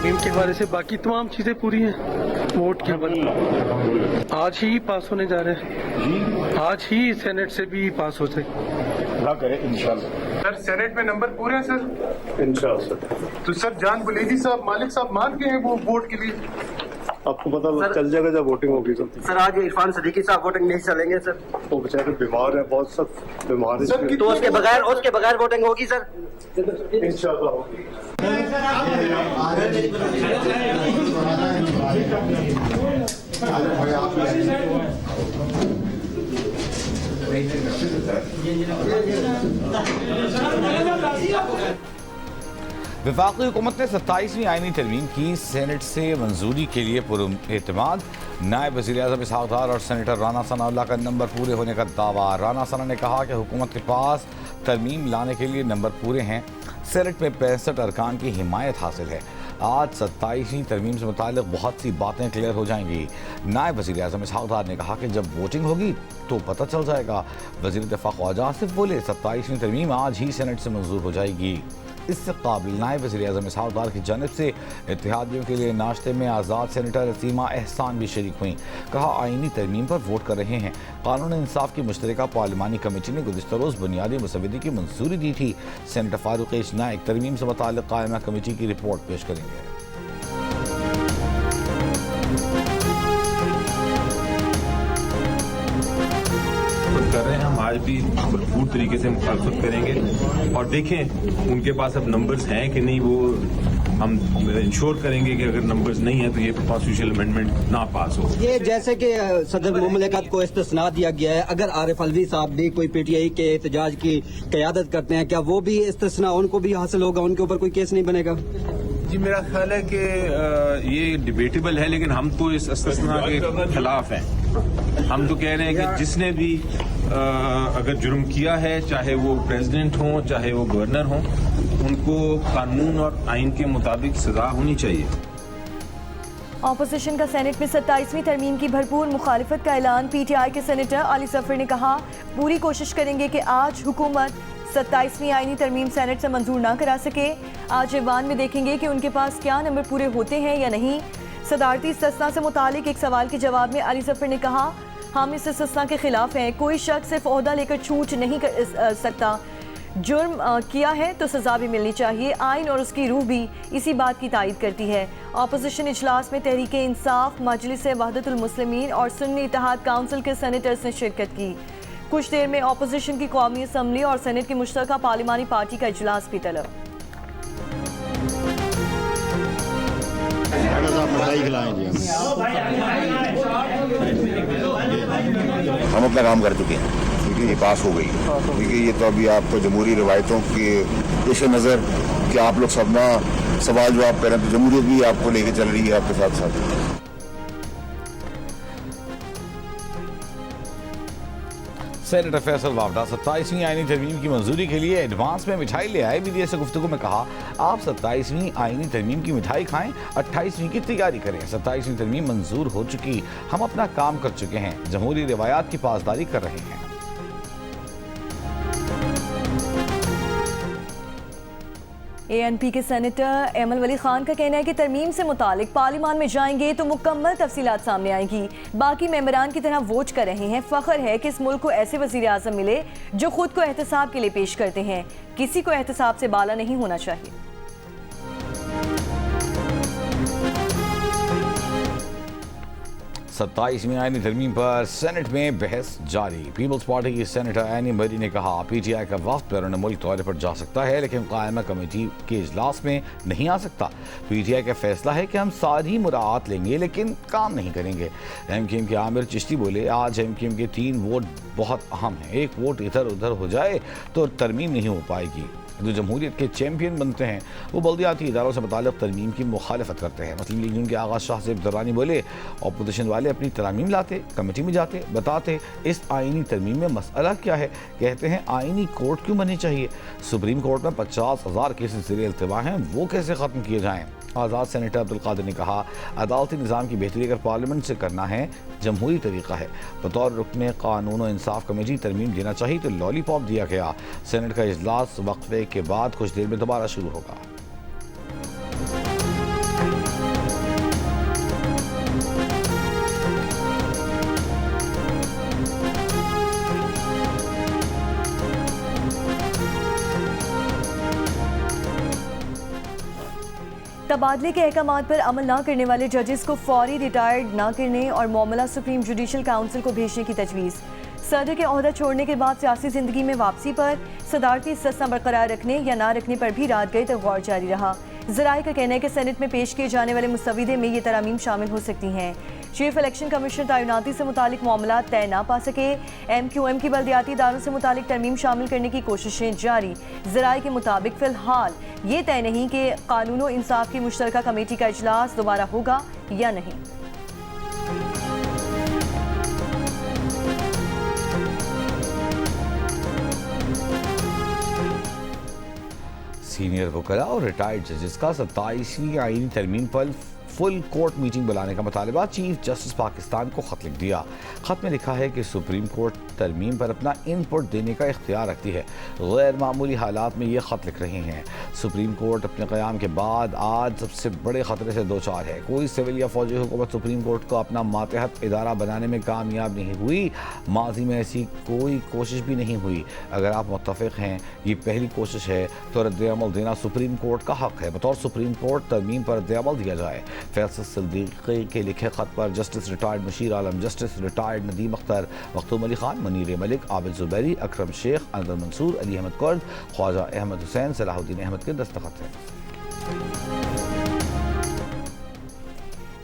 तरमीम के हवाले से बाकी तमाम चीज़ें पूरी हैं। वोट के हवाले आज ही पास होने जा रहे हैं, आज ही सेनेट से भी पास हो जाए इंशाल्लाह। सर सेनेट में नंबर पूरे हैं सर? इंशाल्लाह। तो सर जान बुलेदी साहब, मालिक साहब मान गए हैं वो वोट के लिए? आपको पता चल जाएगा जब वोटिंग होगी तो। सर आज इरफान सदीकी साहब वोटिंग नहीं चलेंगे सर। वो बेचारे बीमार है, बहुत सब बीमार है, सर तो उसके बगैर वोटिंग होगी सर। इंशाल्लाह होगी। वफाकी हुकूमत ने 27वीं आईनी तरमीम की सेनेट से मंजूरी के लिए पुरएतमाद। नायब वज़ीर-ए-आज़म इसहाक़ डार और सेनेटर राना सनाउल्लाह का नंबर पूरे होने का दावा। राना सना ने कहा कि हुकूमत के पास तरमीम लाने के लिए नंबर पूरे हैं। सेनेट में 65 अरकान की हिमायत हासिल है। आज 27वीं तरमीम से मुताल्लिक़ बहुत सी बातें क्लियर हो जाएंगी। नायब वज़ीर-ए-आज़म इसहाक़ डार ने कहा कि जब वोटिंग होगी तो पता चल जाएगा। वज़ीर दिफ़ा ख्वाजा आसिफ बोले 27वीं तरमीम आज ही सेनेट से मंजूर हो जाएगी। इससे काबिल नायब वज़ीर-ए-आज़म इसहाक़ डार की जानिब से इत्तेहादियों के लिए नाश्ते में आज़ाद सेनेटर असीमा एहसान भी शरीक हुई। कहा आईनी तरमीम पर वोट कर रहे हैं। कानून इंसाफ की मुश्तरका पार्लिमानी कमेटी ने गुज़िश्ता रोज़ बुनियादी मसवदे की मंजूरी दी थी। सेनेटर फारूक नाइक तरमीम से मुताल्लिक़ कायमा कमेटी की रिपोर्ट पेश करेंगे। कर रहे हैं, हम आज भी भरपूर तरीके से मुखालफत करेंगे और देखें उनके पास अब नंबर्स हैं कि नहीं। वो हम इंश्योर करेंगे कि अगर नंबर्स नहीं है तो ये कॉन्स्टिट्यूशनल अमेंडमेंट ना पास हो। ये जैसे कि सदर मुमलिकत को इस्तिस्ना दिया गया है, अगर आरिफ अलवी साहब भी कोई पीटीआई के एहतजाज की क़यादत करते हैं, क्या वो भी इस्तिस्ना उनको भी हासिल होगा? उनके ऊपर कोई केस नहीं बनेगा? जी मेरा ख्याल है कि ये डिबेटेबल है, लेकिन हम तो इस इस्तिस्ना के खिलाफ हैं। हम तो कह रहे हैं कि जिसने भी अगर जुर्म किया है, चाहे वो प्रेसिडेंट हो चाहे वो गवर्नर हो, उनको कानून और आइन के मुताबिक सजा होनी चाहिए। ऑपोजिशन का सेनेट में 27वीं तरमीम की भरपूर मुखालिफत का ऐलान। पीटीआई के सेनेटर अली सफर ने कहा पूरी कोशिश करेंगे कि आज हुकूमत 27वीं आईनी तरमीम सेनेट से मंजूर ना करा सके। आज ऐवान में देखेंगे कि उनके पास क्या नंबर पूरे होते हैं या नहीं। सदारती इस्तिस्ना से मुतालिक एक सवाल के जवाब में अली सफर ने कहा हम इस इस्तिस्ना के खिलाफ हैं। कोई शख्स सिर्फ ओहदा लेकर छूट नहीं कर सकता। जुर्म किया है तो सजा भी मिलनी चाहिए। आइन और उसकी रूह भी इसी बात की तायद करती है। ऑपोजिशन इजलास में तहरीक इंसाफ, मजलिस वहदतुल मुस्लिमीन और सुन्नी इत्तेहाद काउंसिल के सेनेटर्स ने शिरकत की। कुछ देर में ऑपोजिशन की कौमी असम्बली और सेनेट की मुश्तरका पार्लिमानी पार्टी का इजलास भी तलब। हम अपना काम कर चुके हैं क्योंकि ये पास हो गई। क्योंकि ये तो अभी आपको जमहूरी रवायतों के पेश नज़र कि आप लोग सब ना सवाल जवाब करें तो जमहूरियत भी आपको लेके चल रही है आपके साथ साथ। सेनेटर फैसल वावडा 27वीं आईनी तरमीम की मंजूरी के लिए एडवांस में मिठाई ले आए। मीडिया से गुफ्तगू में कहा आप 27वीं आईनी तरमीम की मिठाई खाएं, 28वीं की तैयारी करें। 27वीं तरमीम मंजूर हो चुकी, हम अपना काम कर चुके हैं, जमहूरी रिवायात की पासदारी कर रहे हैं। एएनपी के सेनेटर एमल वली खान का कहना है कि तरमीम से मुतालिक पार्लिमान में जाएंगे तो मुकम्मल तफसीलात सामने आएंगी। बाकी मेंबरान की तरह वोट कर रहे हैं। फ़ख्र है कि इस मुल्क को ऐसे वज़ीर आज़म मिले जो खुद को एहतसाब के लिए पेश करते हैं। किसी को एहतसाब से बाला नहीं होना चाहिए। 27वीं आईनी तरमीम पर सेनेट में बहस जारी। पीपल्स पार्टी की सेनेटर एनी मरी ने कहा पीटीआई का वफ्द बैरून मुल्क दौरे पर जा सकता है लेकिन कायमा कमेटी के इजलास में नहीं आ सकता। पीटीआई का फैसला है कि हम सारी मुराआत लेंगे लेकिन काम नहीं करेंगे। एमक्यूएम के आमिर चिश्ती बोले आज एमक्यूएम के 3 वोट बहुत अहम हैं। एक वोट इधर उधर हो जाए तो तरमीम नहीं हो पाएगी। जो जमहूरियत के चैम्पियन बनते हैं वो बल्दियाती इदारों से मुताल्लिक़ तरमीम की मुखालफत करते हैं। मुस्लिम लीग के आगाज़ शाह ज़ेब दर्रानी बोले अपोजिशन वाले अपनी तरमीम लाते, कमेटी में जाते, बताते इस आइनी तरमीम में मसला क्या है। कहते हैं आइनी कोर्ट क्यों बननी चाहिए। सुप्रीम कोर्ट में 50,000 केसेस ज़ेरे इल्तिवा हैं, वो कैसे ख़त्म किए जाएँ। आज़ाद सेनेटर अब्दुल कादिर ने कहा अदालती निज़ाम की बेहतरी अगर पार्लियामेंट से करना है जमहूरी तरीका है। बतौर रुकने कानून और इंसाफ कमेटी तरमीम देना चाहिए तो लॉलीपॉप दिया गया। सेनेट का इजलास वक्फे के बाद कुछ देर में दोबारा शुरू होगा। तबादले के अहकामात पर अमल न करने वाले जजेस को फौरी रिटायर्ड न करने और मामला सुप्रीम जुडिशल काउंसिल को भेजने की तजवीज़। सदर के ओहदा छोड़ने के बाद सियासी जिंदगी में वापसी पर सदारती इस्तिस्ना बरकरार रखने या ना रखने पर भी रात गए तक गौर जारी रहा। ज़राए का कहना है कि सेनेट में पेश किए जाने वाले मुस्तविदे में ये तरामीम शामिल हो सकती हैं। चीफ इलेक्शन कमिश्नर तैनाती से मुतालिक मामला तय ना पा सके। MQM की बल्दियाती इदारों से मुतालिक तरमीम शामिल करने की कोशिशें जारी। ज़राए के मुताबिक फ़िलहाल ये तय नहीं कि कानून और इंसाफ की मुश्तरका कमेटी का इजलास दोबारा होगा या नहीं। सीनियर वकला और रिटायर्ड जजेस का 27वीं आईनी तरमीम पर फुल कोर्ट मीटिंग बुलाने का मुतालबा। चीफ जस्टिस पाकिस्तान को खत लिख दिया। खत में लिखा है कि सुप्रीम कोर्ट तरमीम पर अपना इनपुट देने का इख्तियार रखती है। गैर मामूली हालात में ये खत लिख रहे हैं। सुप्रीम कोर्ट अपने क़याम के बाद आज सबसे बड़े ख़तरे से दो चार है। कोई सिविल या फौजी हुकूमत सुप्रीम कोर्ट को अपना मातहत इदारा बनाने में कामयाब नहीं हुई। माजी में ऐसी कोई कोशिश भी नहीं हुई। अगर आप मुत्तफ़िक़ हैं ये पहली कोशिश है तो रद्द-ए-अमल देना सुप्रीम कोर्ट का हक़ है। बतौर सुप्रीम कोर्ट तरमीम पर रद्द-ए-अमल दिया जाए। फैसल सिद्दीकी के लिखे खत पर जस्टिस रिटायर्ड बशीर आलम, जस्टिस रिटायर्ड नदीम अख्तर, मखदूम अली खान, मनीर मलिक, आबिद जुबैरी, अकरम शेख, अनवर मंसूर, अली अहमद कुर्द, ख्वाजा अहमद हुसैन, सलाहुद्दीन अहमद के दस्तखत हैं।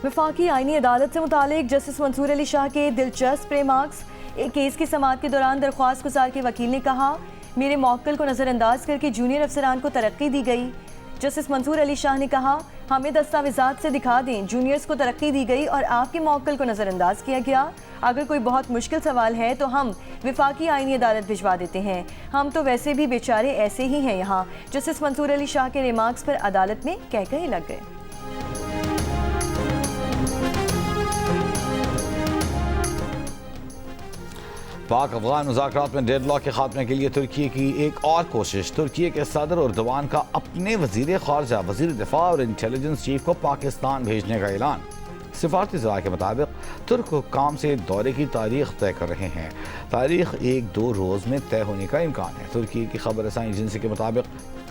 वफाकी आईनी अदालत से मुतालिक जस्टिस मंसूर अली शाह के दिलचस्प रिमार्क्स। एक केस की समाअत के दौरान दरख्वास्त गुजार के वकील ने कहा, मेरे मौक्कल को नज़रअंदाज करके जूनियर अफसरान को तरक्की दी गई। जस्टिस मंसूर अली शाह ने कहा, हमें दस्तावेजात से दिखा दें जूनियर्स को तरक्की दी गई और आपके मौक्कल को नज़रअंदाज किया गया। अगर कोई बहुत मुश्किल सवाल है तो हम वफाकी आईनी अदालत भिजवा देते हैं। हम तो वैसे भी बेचारे ऐसे ही हैं यहाँ। जस्टिस मंसूर अली शाह के रिमार्क्स पर अदालत में कहकहे लग गए। पाक अफगान मुज़ाकरात में डेडलॉक के खात्मे के लिए तुर्की की एक और कोशिश। तुर्की के सदर उर्दवान का अपने वज़ीर ख़ारजा, वज़ीर दिफा और इंटेलिजेंस चीफ को पाकिस्तान भेजने का ऐलान। सिफारती ज़राए के मुताबिक तुर्क हुक्काम से दौरे की तारीख तय कर रहे हैं। तारीख 1-2 रोज़ में तय होने का इम्कान है। तुर्की की खबर रसानी एजेंसी के मुताबिक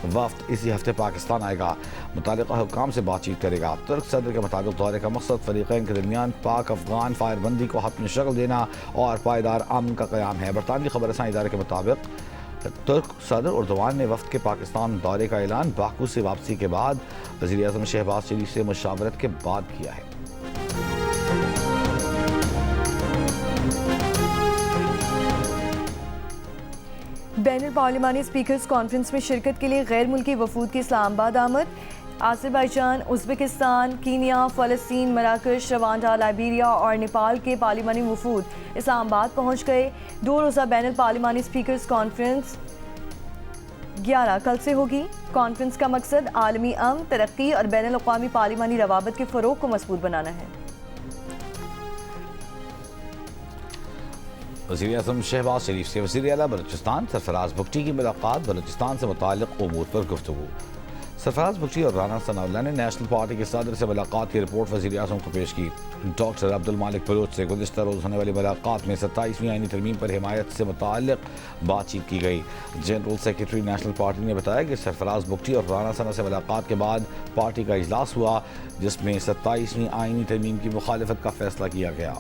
वफ्द इसी हफ्ते पाकिस्तान आएगा, मुतालिका हुक्काम से बातचीत करेगा। तुर्क सदर के मुताबिक दौरे का मकसद फ़रीक़ैन के दरमियान पाक अफगान फायरबंदी को हतमी शक्ल देना और पायदार अमन का क़याम है। बरतानवी खबर रसानी इदारे के मुताबिक तुर्क सदर उर्दवान ने वफ्द के पाकिस्तान दौरे का ऐलान बाकू से वापसी के बाद वज़ीर आज़म शहबाज शरीफ से मुशावरत के बाद किया है। बैनुल पार्लिमानी स्पीकर्स कॉन्फ्रेंस में शिरकत के लिए गैर मुल्की वफूद की इस्लामाबाद आमद। आज़रबाईजान, उज़्बेकिस्तान, कीनिया, फ़लस्तीन, मराकश, रवांडा, लाइबेरिया और नेपाल के पार्लिमानी वफूद इस्लामाबाद पहुँच गए। 2 रोज़ा बैनुल पार्लिमानी स्पीकर्स कॉन्फ्रेंस 11 कल से होगी। कॉन्फ्रेंस का मकसद आलमी अमन, तरक्की और बैनुल अक़वामी पार्लिमानी रवाबत के फ़रोग़ को मज़बूत बनाना है। वज़ीर आज़म शहबाज शरीफ से वज़ीर आला बलूचिस्तान सरफराज बुगटी की मुलाकात। बलूचिस्तान से मुताल्लिक़ उमूर पर गुफ्तगू। सरफराज बुगटी और राना सनाउल्लाह ने नेशनल पार्टी के सदर से मुलाकात की रिपोर्ट वज़ीर आज़म को पेश की। डॉक्टर अब्दुल मालिक बलोच से गुज़िश्ता रोज़ होने वाली मुलाकात में 27वीं आईनी तरमीम पर हिमायत से मुताल्लिक़ बातचीत की गई। जनरल सेक्रेटरी नेशनल पार्टी ने बताया कि सरफराज बुगटी और राना सना से मुलाकात के बाद पार्टी का इजलास हुआ, जिसमें 27वीं आईनी तरमीम की मुखालिफत का फैसला किया गया।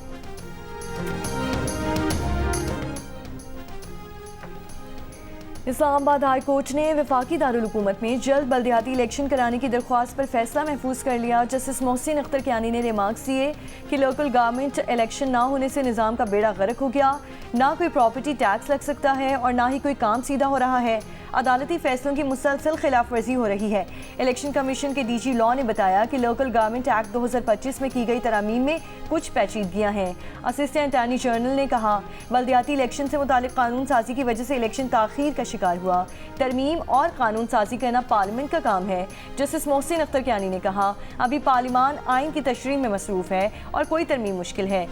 इस्लामाबाद हाई कोर्ट ने वफाकी दारुल हुकूमत में जल्द बल्दियाती इलेक्शन कराने की दरख्वास्त पर फैसला महफूज कर लिया। जस्टिस मोहसिन अख्तर कियानी ने रिमार्क्स दिए कि लोकल गवर्नमेंट इलेक्शन ना होने से निज़ाम का बेड़ा गर्क हो गया। ना कोई प्रॉपर्टी टैक्स लग सकता है और ना ही कोई काम सीधा हो रहा है। अदालती फैसलों की मुसलसल खिलाफ वर्जी हो रही है। इलेक्शन कमीशन के DG लॉ ने बताया कि लोकल गवर्नमेंट एक्ट 2025 में की गई तरामीम में कुछ पेचीदगियां हैं। असिस्टेंट अटॉर्नी जनरल ने कहा, बल्दियाती इलेक्शन से मुतालिक कानून साजी की वजह से इलेक्शन ताखीर का शिकार हुआ। तरमीम और कानून साजी करना पार्लियामेंट का काम है। जस्टिस मोहसिन अख्तर कियानी ने कहा, अभी पार्लियामान आइन की तशरीह में मसरूफ़ है और कोई तरमीम मुश्किल है।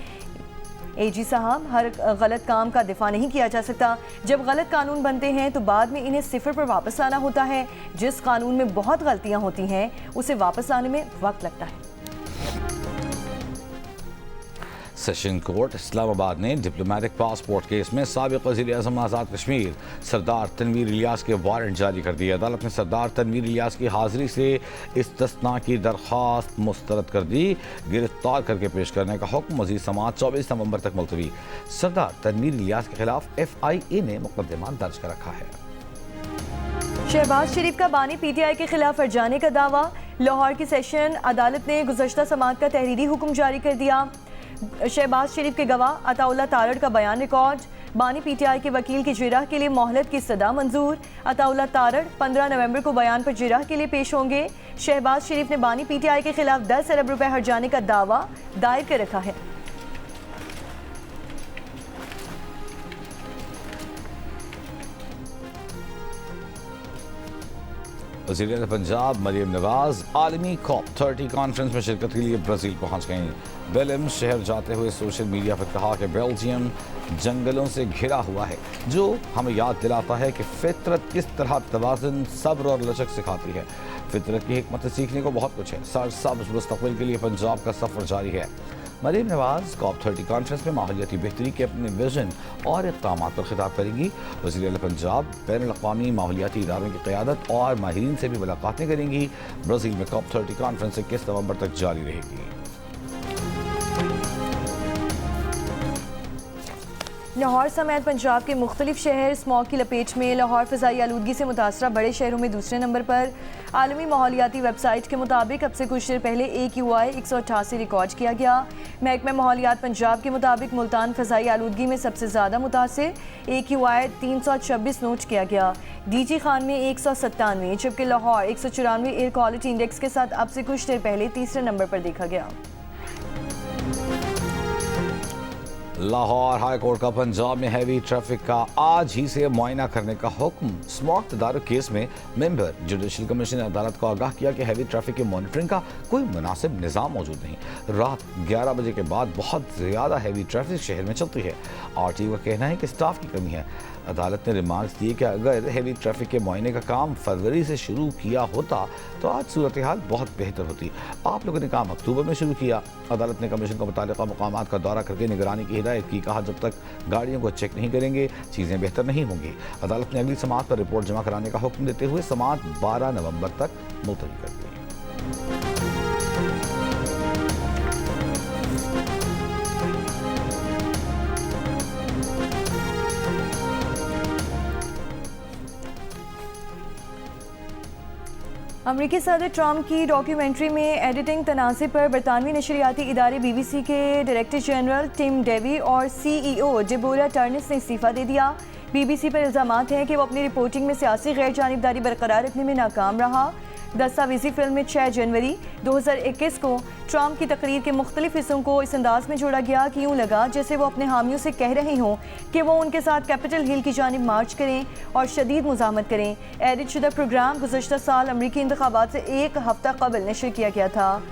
AG साहब, हर गलत काम का दिफा नहीं किया जा सकता। जब गलत कानून बनते हैं तो बाद में इन्हें सिफर पर वापस लाना होता है। जिस कानून में बहुत गलतियां होती हैं उसे वापस लाने में वक्त लगता है। सेशन कोर्ट इस्लामाबाद ने डिप्लोमेटिक पासपोर्ट केस में साबिक वज़ीर-ए-आज़म आज़ाद कश्मीर सरदार तनवीर इलियास के वारंट जारी कर दिए। अदालत ने सरदार तनवीर इलियास की हाजिरी से इस्तिस्ना की दरख्वास्त मुस्तरद कर दी। गिरफ्तार करके पेश करने का हुक्म मज़ीद समाअत 24 नवंबर तक मुलतवी। सरदार तनवीर इलियास के खिलाफ FIA ने मुकदमा दर्ज कर रखा है। शहबाज शरीफ का बानी PTI के खिलाफ हर्जाने का दावा। लाहौर की सेशन अदालत ने गुज़श्ता समाअत का तहरीरी हुक्म जारी कर दिया। शहबाज शरीफ के गवाह अताउल्लाह तारड़ का बयान रिकॉर्ड। बानी PTI के वकील की जिरह के लिए मोहलत की सदा मंजूर। अताउल्लाह तारड़ 15 नवंबर को बयान पर जिरह के लिए पेश होंगे। शहबाज शरीफ ने बानी PTI के खिलाफ 10 अरब रुपए हर्जाने का दावा दायर कर रखा है। वज़ीर पंजाब मरियम नवाज आलमी COP30 कॉन्फ्रेंस में शिरकत के लिए ब्राज़ील पहुंच गईं। बेलेम शहर जाते हुए सोशल मीडिया पर कहा कि बेल्जियम जंगलों से घिरा हुआ है, जो हमें याद दिलाता है कि फितरत किस तरह तवाज़ुन, सब्र और लचक सिखाती है। फितरत की हिकमत सीखने को बहुत कुछ है। सरसब्ज़ मुस्तक़बिल के लिए पंजाब का सफ़र जारी है। मरियम नवाज COP30 कॉन्फ्रेंस में माहौलियाती बेहतरी के अपने विजन और इक़दामात पर खिताब करेंगी। वज़ीर पंजाब बैनुल-अक़वामी माहौलियाती इदारों की क़यादत और माहिरीन से भी मुलाकातें करेंगी। ब्राज़ील में COP30 कॉन्फ्रेंस 21 नवंबर तक जारी रहेगी। लाहौर समेत पंजाब के मुख्तलिफ शहर स्मॉग की लपेट में। लाहौर फ़िज़ाई आलूदगी से मुतासरा बड़े शहरों में दूसरे नंबर पर। आलमी माहौलियाती वेबसाइट के मुताबिक अब से कुछ देर पहले AQI 188 रिकॉर्ड किया गया। महकमा माहौलियात पंजाब के मुताबिक मुल्तान फ़िज़ाई आलूदगी में सबसे ज़्यादा मुतासिर, AQI 326 नोट किया गया। DG खान में 197, जबकि लाहौर 194 एयर क्वालिटी इंडेक्स के साथ अब से कुछ देर पहले तीसरे नंबर पर देखा गया। लाहौर हाई कोर्ट का पंजाब में हैवी ट्रैफिक का आज ही से मुआयना करने का हुक्म। स्मॉग तदारुक केस में मेंबर जुडिशल कमीशन ने अदालत को आगाह किया कि हैवी ट्रैफिक की मॉनिटरिंग का कोई मुनासिब निज़ाम मौजूद नहीं। रात 11 बजे के बाद बहुत ज़्यादा हैवी ट्रैफिक शहर में चलती है। RTO का कहना है कि स्टाफ की कमी है। अदालत ने रिमार्क्स दिए कि अगर हैवी ट्रैफिक के मुआयने का काम फरवरी से शुरू किया होता तो आज सूरत हाल बहुत बेहतर होती। आप लोगों ने काम अक्टूबर में शुरू किया। अदालत ने कमीशन को मुताल्लिक़ा मकामात का दौरा करके निगरानी की हिदायत की। कहा जब तक गाड़ियों को चेक नहीं करेंगे चीज़ें बेहतर नहीं होंगी। अदालत ने अगली समाअत पर रिपोर्ट जमा कराने का हुक्म देते हुए समाअत 12 नवंबर तक मुलतवी कर दी। अमरीकी सदर ट्रंप की डॉक्यूमेंट्री में एडिटिंग तनाज़े पर बरतानवी नशरियाती इदारे BBC के डायरेक्टर जनरल टिम डेवी और CEO डेबोरा टर्नेस ने इस्तीफ़ा दे दिया। BBC पर इल्ज़ामात हैं कि वो अपनी रिपोर्टिंग में सियासी गैर जानिबदारी बरकरार रखने में नाकाम रहा। दस्तावेजी फिल्म में 6 जनवरी 2021 को ट्रंप की तकरीर के मुख्तलिफ हिस्सों को इस अंदाज में जोड़ा गया कि यूँ लगा जैसे वो अपने हामियों से कह रहे हों कि वो उनके साथ कैपिटल हिल की जानिब मार्च करें और शदीद मुज़ाहमत करें। एडिट शुदा प्रोग्राम गुज़श्ता साल अमरीकी इंतखाबात से एक हफ्ता कबल नशर किया गया था।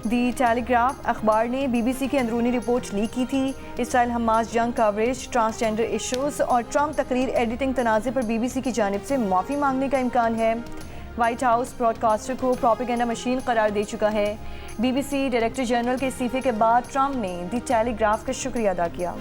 दी टेलीग्राफ अखबार ने BBC की अंदरूनी रिपोर्ट लीक की थी। इसराइल हमास जंग कवरेज, ट्रांसजेंडर इशूज़ और ट्रंप तकरीर एडिटिंग तनाज़े पर BBC की जानिब से माफ़ी मांगने का इम्कान है। व्हाइट हाउस ब्रॉडकास्टर को प्रोपेगेंडा मशीन करार दे चुका है। BBC डायरेक्टर जनरल के इस्तीफे के बाद ट्रंप ने दी टेलीग्राफ का शुक्रिया अदा किया।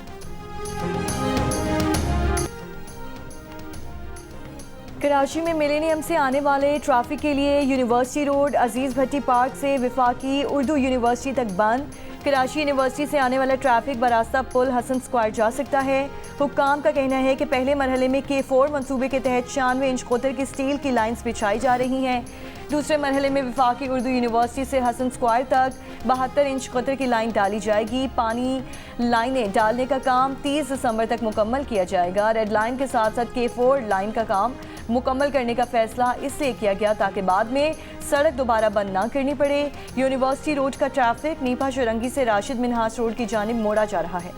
कराची में मिलेनियम से आने वाले ट्रैफिक के लिए यूनिवर्सिटी रोड अजीज़ भट्टी पार्क से वफाकी उर्दू यूनिवर्सिटी तक बंद। कराची यूनिवर्सिटी से आने वाला ट्रैफिक बरास्ता पुल हसन स्क्वायर जा सकता है। हुक्काम का कहना है कि पहले मरहले में K4 मंसूबे के तहत 96 इंच कोतर की स्टील की लाइन्स बिछाई जा रही हैं। दूसरे मरहले में वफाकी उर्दू यूनिवर्सिटी से हसन स्क्वायर तक 72 इंच कोतर की लाइन डाली जाएगी। पानी लाइनें डालने का काम 30 दिसंबर तक मुकम्मल किया जाएगा। रेड लाइन के साथ साथ K4 लाइन का काम मुकम्मल करने का फैसला इसलिए किया गया ताकि बाद में सड़क दोबारा बंद ना करनी पड़े। यूनिवर्सिटी रोड का ट्रैफिक नीपा चौरंगी से राशिद मिन्हास रोड की जानिब मोड़ा जा रहा है।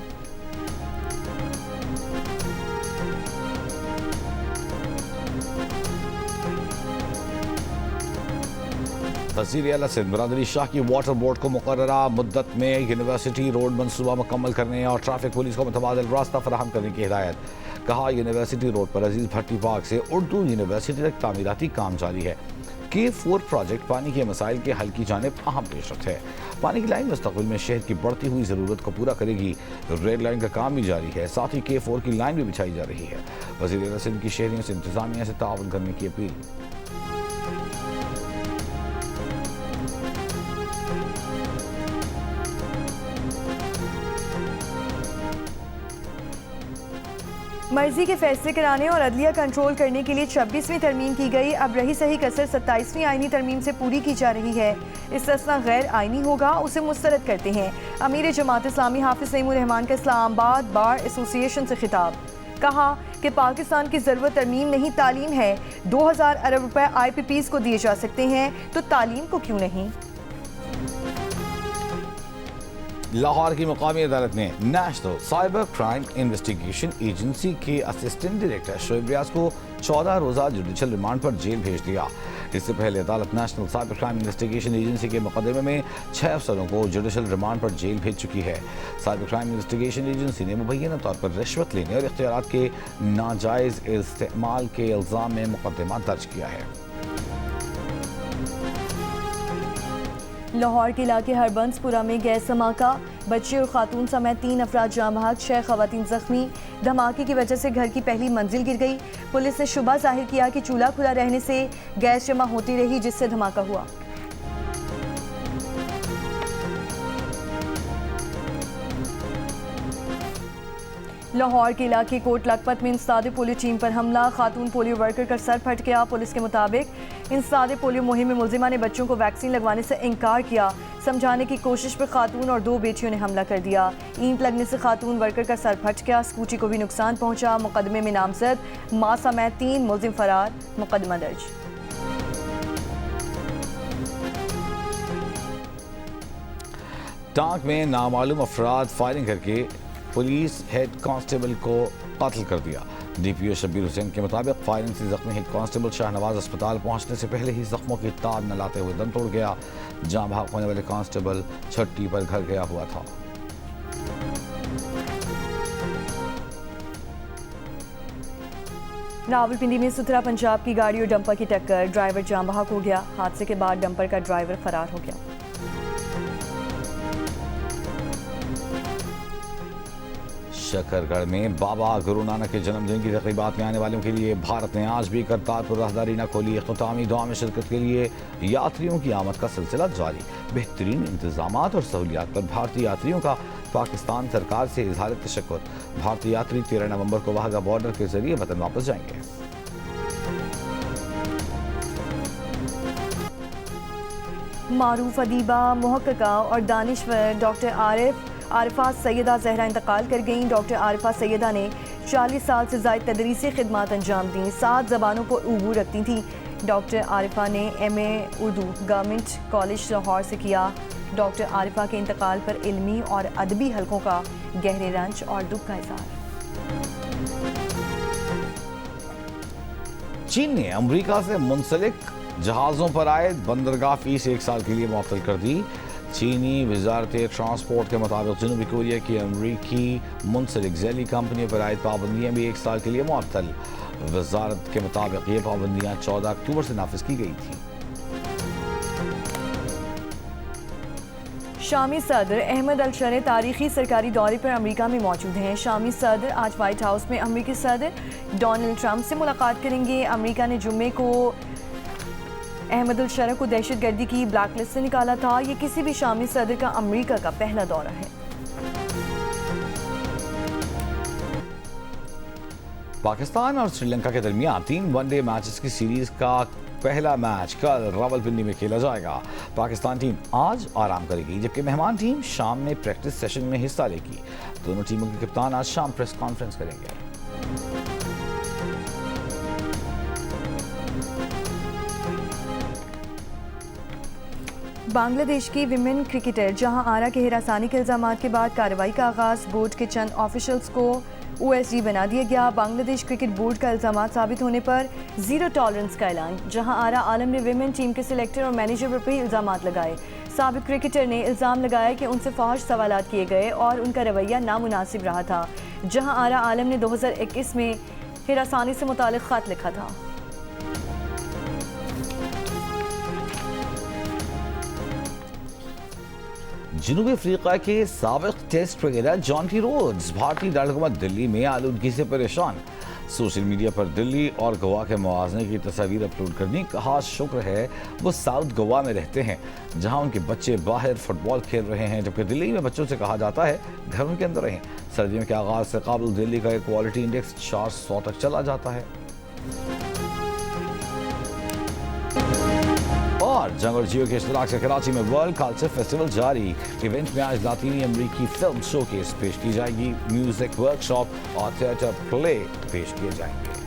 वज़ीर आला सिंध मुराद अली शाह की वाटर बोर्ड को मुकर्ररा मुद्दत में यूनिवर्सिटी रोड मंसूबा मुकम्मल करने और ट्रैफिक पुलिस को मुतबादिल रास्ता फराहम करने की हिदायत। कहा यूनिवर्सिटी रोड पर अजीज़ भट्टी पार्क से उर्दू यूनिवर्सिटी तक तामीराती काम जारी है। K4 प्रोजेक्ट पानी के मसाइल के हल की जानिब अहम पेशरफ्त है। पानी की लाइन मुस्तकबिल में शहर की बढ़ती हुई ज़रूरत को पूरा करेगी। रेड लाइन का काम भी जारी है, साथ ही K4 की लाइन भी बिछाई जा रही है। वज़ीर सिंध की शहरियों से इंतजामिया से ताउन करने की अपील। मर्जी के फैसले कराने और अदलिया कंट्रोल करने के लिए 26वीं तरमीम की गई। अब रही सही कसर 27वीं आईनी तरमीम से पूरी की जा रही है। इस्तिस्ना गैर आईनी होगा, उसे मुस्तरद करते हैं। अमीर जमात इस्लामी हाफिज सईमुर रहमान का इस्लामाबाद बार एसोसिएशन से खिताब। कहा कि पाकिस्तान की ज़रूरत तरमीम नहीं तालीम है। 2000 अरब रुपए IPPs को दिए जा सकते हैं तो तालीम को क्यों नहीं। लाहौर की मुकामी अदालत ने national cyber crime investigation agency के असिस्टेंट डायरेक्टर शोएब रियाज को 14 रोज़ा जुडिशल रिमांड पर जेल भेज दिया। इससे पहले अदालत national cyber crime investigation agency के मुकदमे में 6 अफसरों को जुडिशल रिमांड पर जेल भेज चुकी है। साइबर क्राइम इन्वेस्टिगेशन एजेंसी ने मुबैना तौर पर रिश्वत लेने और इख्तियारात के नाजायज़ इस्तेमाल के इल्ज़ाम में मुकदमा दर्ज किया है। लाहौर के इलाके हरबंसपुरा में गैस धमाका, बच्चे और खातून समेत 3 अफराद जाँ बहक, 6 खवातीन जख्मी। धमाके की वजह से घर की पहली मंजिल गिर गई। पुलिस ने शुबा जाहिर किया कि चूल्हा खुला रहने से गैस जमा होती रही, जिससे धमाका हुआ। लाहौर के इलाके कोट लखपत में इंसदाद पोलियो टीम पर हमला, खातून पोलियो वर्कर का सर फट गया। पुलिस के मुताबिक इंसदाद पोलियो मुहिम में मुलजिमा ने बच्चों को वैक्सीन लगवाने से इनकार किया। समझाने की कोशिश पर खातून और 2 बेटियों ने हमला कर दिया। ईंट लगने से खातून वर्कर का सर फट गया। स्कूटी को भी नुकसान पहुंचा। मुकदमे में नामजद मां समेत 3 मुलजिम फरार, मुकदमा दर्ज। टांक में नामालूम अफराद फायरिंग करके पुलिस हेड कांस्टेबल को कत्ल कर दिया। DPO शब्बीर हुसैन के मुताबिक फायरिंग से जख्मी हेड कांस्टेबल शाहनवाज अस्पताल पहुंचने से पहले ही जख्मों की ताब न लाते हुए दम तोड़ गया। जाँ भाग होने वाले कांस्टेबल छुट्टी पर घर गया हुआ था। रावलपिंडी में सुथरा पंजाब की गाड़ी और डंपर की टक्कर, ड्राइवर जाँ बहक हो गया। हादसे के बाद डंपर का ड्राइवर फरार हो गया। शकरगढ़ में बाबा गुरु नानक के जन्मदिन की तक़रीबात में आने वालों के लिए भारत ने आज भी करतारपुर राहदारी न खोली। इख्तितामी दुआ में शिरकत के लिए यात्रियों की आमद का सिलसिला जारी। बेहतरीन इंतजामात और सहूलियात पर भारतीय यात्रियों का पाकिस्तान सरकार से इजहार तशक्कुर। भारतीय यात्री 13 नवंबर को वाघा बॉर्डर के जरिए वतन वापस जाएंगे। मारूफ अदीबा, मुहक्किका और दानिश्वर डॉक्टर आरिफा सैयदा जहरा इंतकाल कर गईं। डॉक्टर आरिफा सैयदा ने 40 साल से ज़ायद तदरीसी खिदमात अंजाम दी। 7 ज़बानों पर उर्दू रखती थी। डॉक्टर आरिफा ने MA Urdu government college Lahore से किया। डॉक्टर आरिफा के इंतकाल पर इल्मी और अदबी हलकों का गहरे रंज और दुख का इज़हार। चीन ने अमेरिका से मुंसलिक जहाज़ों पर आए बंदरगाह फीस 1 साल के लिए मुअत्तल कर दी। चीनी वजारत ट्रांसपोर्ट के मुताबिक जनूबी कोरिया की अमरीकी मुंसलिक जैली कंपनियों पर आयद पाबंदियाँ भी 1 साल के लिए मुअत्तल। वजारत के मुताबिक ये पाबंदियाँ 14 अक्टूबर से नाफिज की गई थी। शामी सदर अहमद अल-शरे तारीखी सरकारी दौरे पर अमेरिका में मौजूद हैं। शामी सदर आज व्हाइट हाउस में अमेरिकी सदर डोनाल्ड ट्रंप से मुलाकात करेंगे। अमेरिका ने जुम्मे को अहमद अल-शरे को दहशतगर्दी की ब्लैकलिस्ट से निकाला था। ये किसी भी शामी सदर का अमेरिका का पहला दौरा है। पाकिस्तान और श्रीलंका के दरमियान 3 वनडे मैचेस की सीरीज का पहला मैच कल रावलपिंडी में खेला जाएगा। पाकिस्तान टीम आज आराम करेगी, जबकि मेहमान टीम शाम में प्रैक्टिस सेशन में हिस्सा लेगी। दोनों टीमों के कप्तान आज शाम प्रेस कॉन्फ्रेंस करेंगे। बांग्लादेश की विमेन क्रिकेटर जहां आरा के हिरासानी के इल्जामात के बाद कार्रवाई का आगाज, बोर्ड के चंद ऑफिशियल्स को OSD बना दिया गया। बांग्लादेश क्रिकेट बोर्ड का इल्जामात साबित होने पर 0 टॉलरेंस का ऐलान। जहां आरा आलम ने विमेन टीम के सिलेक्टर और मैनेजर पर भी इल्जामात लगाए। साबिक क्रिकेटर ने इल्ज़ाम लगाया कि उनसे फहश सवालात किए गए और उनका रवैया नामुनासिब रहा था। जहां आरा आलम ने 2021 में हिरासानी से मुतालिक खत लिखा था। जनूबी अफ्रीका के साबिक टेस्ट क्रिकेटर जॉन्टी रोड्स भारतीय दारकूमत दिल्ली में आलूदगी से परेशान। सोशल मीडिया पर दिल्ली और गोवा के मुआवजे की तस्वीर अपलोड करने कहा शुक्र है वो साउथ गोवा में रहते हैं जहां उनके बच्चे बाहर फुटबॉल खेल रहे हैं, जबकि दिल्ली में बच्चों से कहा जाता है घरों के अंदर रहें। सर्दियों के आगाज से काबिल दिल्ली का क्वालिटी इंडेक्स 400 तक चला जाता है। और जंग और जियो के इश्तराक से कराची में वर्ल्ड कल्चर फेस्टिवल जारी। इवेंट में आज लातीनी अमरीकी फिल्म शोकेस पेश की जाएगी, म्यूजिक वर्कशॉप और थिएटर प्ले पेश किए जाएंगे।